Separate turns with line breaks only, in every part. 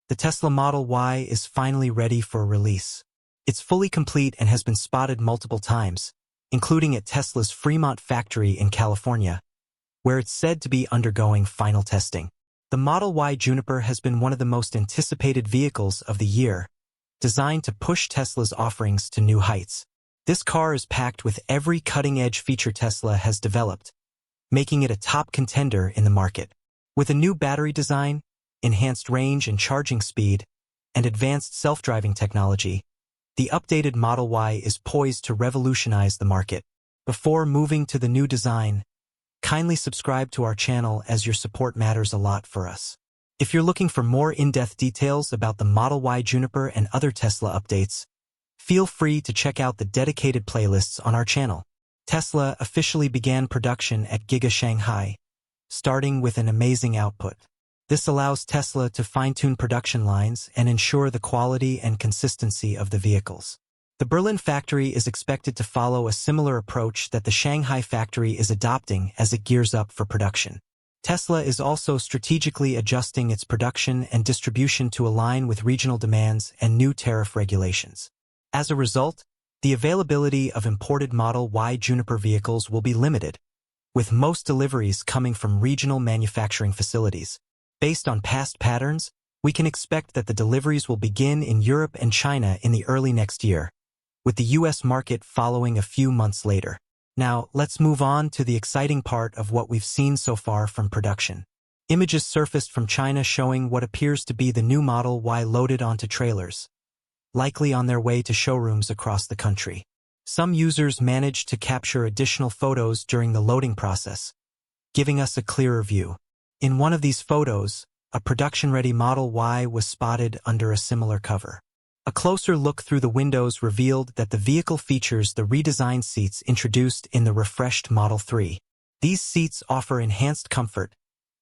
The Tesla Model Y is finally ready for release. It's fully complete and has been spotted multiple times, including at Tesla's Fremont factory in California, where it's said to be undergoing final testing. The Model Y Juniper has been one of the most anticipated vehicles of the year, designed to push Tesla's offerings to new heights. This car is packed with every cutting-edge feature Tesla has developed, making it a top contender in the market. With a new battery design, enhanced range and charging speed, and advanced self-driving technology, the updated Model Y is poised to revolutionize the market. Before moving to the new design, kindly subscribe to our channel as your support matters a lot for us. If you're looking for more in-depth details about the Model Y Juniper and other Tesla updates, feel free to check out the dedicated playlists on our channel. Tesla officially began production at Giga Shanghai, starting with an amazing output. This allows Tesla to fine-tune production lines and ensure the quality and consistency of the vehicles. The Berlin factory is expected to follow a similar approach that the Shanghai factory is adopting as it gears up for production. Tesla is also strategically adjusting its production and distribution to align with regional demands and new tariff regulations. As a result, the availability of imported Model Y Juniper vehicles will be limited, with most deliveries coming from regional manufacturing facilities. Based on past patterns, we can expect that the deliveries will begin in Europe and China in the early next year, with the US market following a few months later. Now, let's move on to the exciting part of what we've seen so far from production. Images surfaced from China showing what appears to be the new Model Y loaded onto trailers, likely on their way to showrooms across the country. Some users managed to capture additional photos during the loading process, giving us a clearer view. In one of these photos, a production-ready Model Y was spotted under a similar cover. A closer look through the windows revealed that the vehicle features the redesigned seats introduced in the refreshed Model 3. These seats offer enhanced comfort,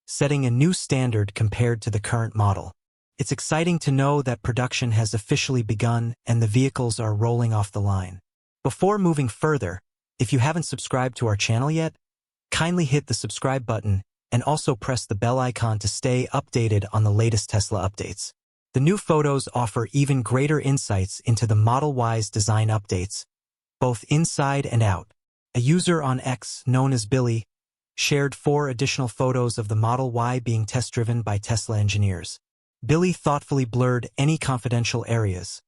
setting a new standard compared to the current model. It's exciting to know that production has officially begun and the vehicles are rolling off the line. Before moving further, if you haven't subscribed to our channel yet, kindly hit the subscribe button and also press the bell icon to stay updated on the latest Tesla updates. The new photos offer even greater insights into the Model Y's design updates, both inside and out. A user on X, known as Billy, shared 4 additional photos of the Model Y being test-driven by Tesla engineers. Billy thoughtfully blurred any confidential areas,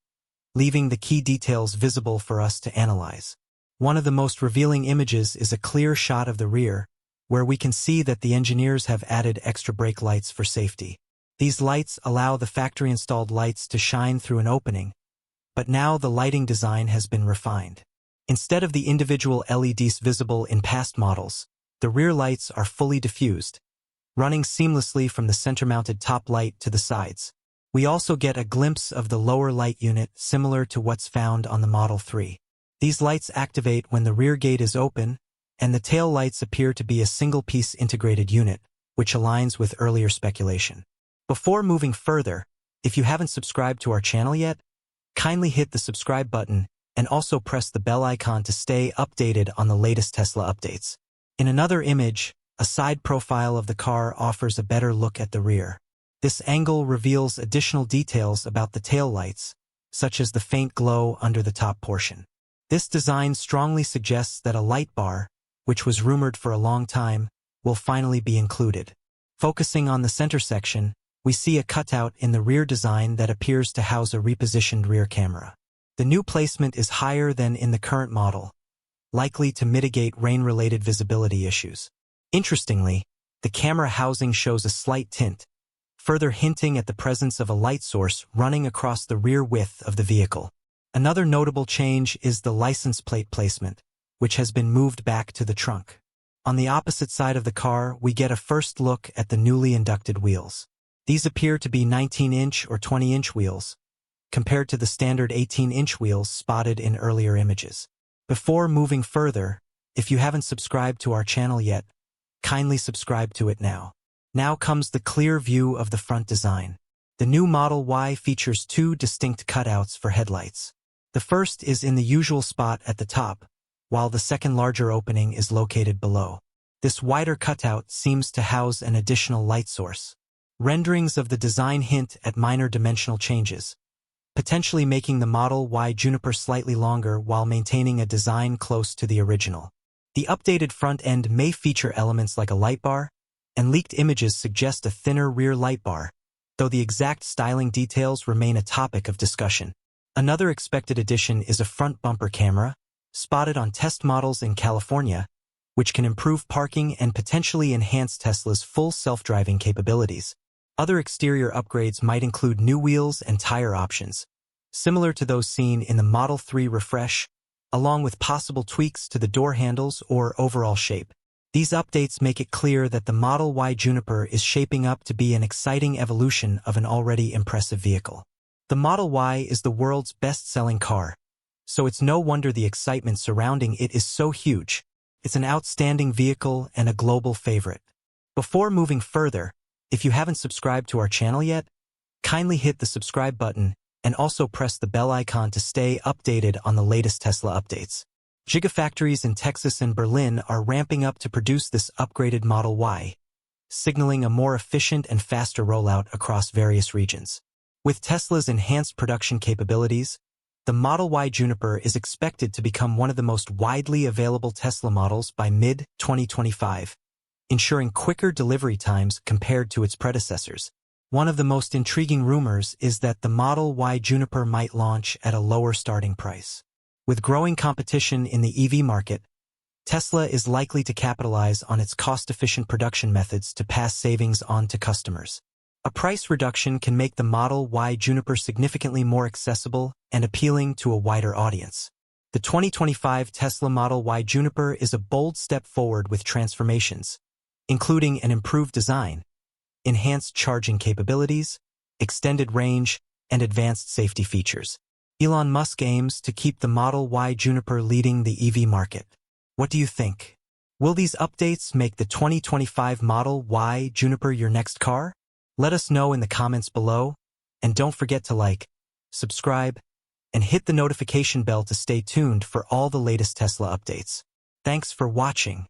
leaving the key details visible for us to analyze. One of the most revealing images is a clear shot of the rear, where we can see that the engineers have added extra brake lights for safety. These lights allow the factory-installed lights to shine through an opening, but now the lighting design has been refined. Instead of the individual LEDs visible in past models, the rear lights are fully diffused, running seamlessly from the center-mounted top light to the sides. We also get a glimpse of the lower light unit similar to what's found on the Model 3. These lights activate when the rear gate is open, and the tail lights appear to be a single-piece integrated unit, which aligns with earlier speculation. Before moving further, if you haven't subscribed to our channel yet, kindly hit the subscribe button and also press the bell icon to stay updated on the latest Tesla updates. In another image, a side profile of the car offers a better look at the rear. This angle reveals additional details about the tail lights, such as the faint glow under the top portion. This design strongly suggests that a light bar, which was rumored for a long time, will finally be included. Focusing on the center section, we see a cutout in the rear design that appears to house a repositioned rear camera. The new placement is higher than in the current model, likely to mitigate rain-related visibility issues. Interestingly, the camera housing shows a slight tint, further hinting at the presence of a light source running across the rear width of the vehicle. Another notable change is the license plate placement, which has been moved back to the trunk. On the opposite side of the car, we get a first look at the newly inducted wheels. These appear to be 19-inch or 20-inch wheels, compared to the standard 18-inch wheels spotted in earlier images. Before moving further, if you haven't subscribed to our channel yet, kindly subscribe to it now. Now comes the clear view of the front design. The new Model Y features 2 distinct cutouts for headlights. The first is in the usual spot at the top, while the second larger opening is located below. This wider cutout seems to house an additional light source. Renderings of the design hint at minor dimensional changes, potentially making the Model Y Juniper slightly longer while maintaining a design close to the original. The updated front end may feature elements like a light bar, and leaked images suggest a thinner rear light bar, though the exact styling details remain a topic of discussion. Another expected addition is a front bumper camera, spotted on test models in California, which can improve parking and potentially enhance Tesla's full self-driving capabilities. Other exterior upgrades might include new wheels and tire options, similar to those seen in the Model 3 refresh, along with possible tweaks to the door handles or overall shape. These updates make it clear that the Model Y Juniper is shaping up to be an exciting evolution of an already impressive vehicle. The Model Y is the world's best-selling car, so it's no wonder the excitement surrounding it is so huge. It's an outstanding vehicle and a global favorite. Before moving further, if you haven't subscribed to our channel yet, kindly hit the subscribe button and also press the bell icon to stay updated on the latest Tesla updates. Gigafactories in Texas and Berlin are ramping up to produce this upgraded Model Y, signaling a more efficient and faster rollout across various regions. With Tesla's enhanced production capabilities, the Model Y Juniper is expected to become one of the most widely available Tesla models by mid-2025, ensuring quicker delivery times compared to its predecessors. One of the most intriguing rumors is that the Model Y Juniper might launch at a lower starting price. With growing competition in the EV market, Tesla is likely to capitalize on its cost-efficient production methods to pass savings on to customers. A price reduction can make the Model Y Juniper significantly more accessible and appealing to a wider audience. The 2025 Tesla Model Y Juniper is a bold step forward with transformations, including an improved design, enhanced charging capabilities, extended range, and advanced safety features. Elon Musk aims to keep the Model Y Juniper leading the EV market. What do you think? Will these updates make the 2025 Model Y Juniper your next car? Let us know in the comments below, and don't forget to like, subscribe, and hit the notification bell to stay tuned for all the latest Tesla updates. Thanks for watching.